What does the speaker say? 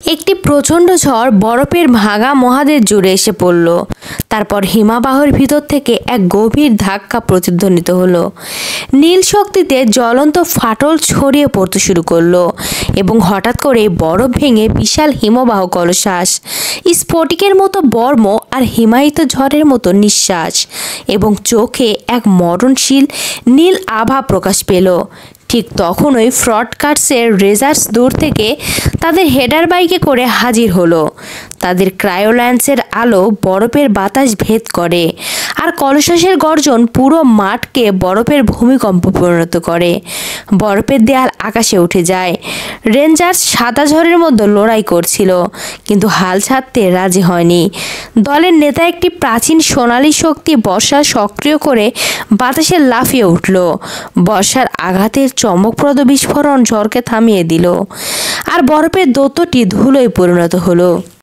একটি প্রচণ্ড ঝড় বরফের ভাঙা মহাদেশ জুড়ে এসে পড়ল। তারপর হিমবাহের ভিতর থেকে এক গভীর ধাক্কা প্রতিধ্বনিত হলো। নীল শক্তিতে জ্বলন্ত ফাটল ছড়িয়ে পড়তে শুরু করলো এবং হঠাৎ করে বরফ ভেঙে বিশাল হিমবাহ কলসাস, স্ফটিকের মতো বর্ম আর হিমায়িত ঝড়ের মতো নিঃশ্বাস এবং চোখে এক মরণশীল নীল আভা প্রকাশ পেল। ঠিক তখনই ফ্রডকার্টসের রেজার্স দূর থেকে তাদের হেডার বাইকে করে হাজির হলো। তাদের ক্রায়োল্যান্সের আলো বরফের বাতাস ভেদ করে, আর কলসাসের গর্জন পুরো মাঠকে বরফের ভূমিকম্প পরিণত করে। বরফের দেয়াল আকাশে উঠে যায়। রেঞ্জার্স সাদা ঝড়ের মধ্যে লড়াই করছিল, কিন্তু হাল ছাড়তে রাজি হয়নি। দলের নেতা একটি প্রাচীন সোনালী শক্তি বর্ষা সক্রিয় করে বাতাসে লাফিয়ে উঠল। বর্ষার আঘাতের চমকপ্রদ বিস্ফোরণ ঝড়কে থামিয়ে দিল, আর বরফের দৈত্যটি ধুলোয় পরিণত হলো।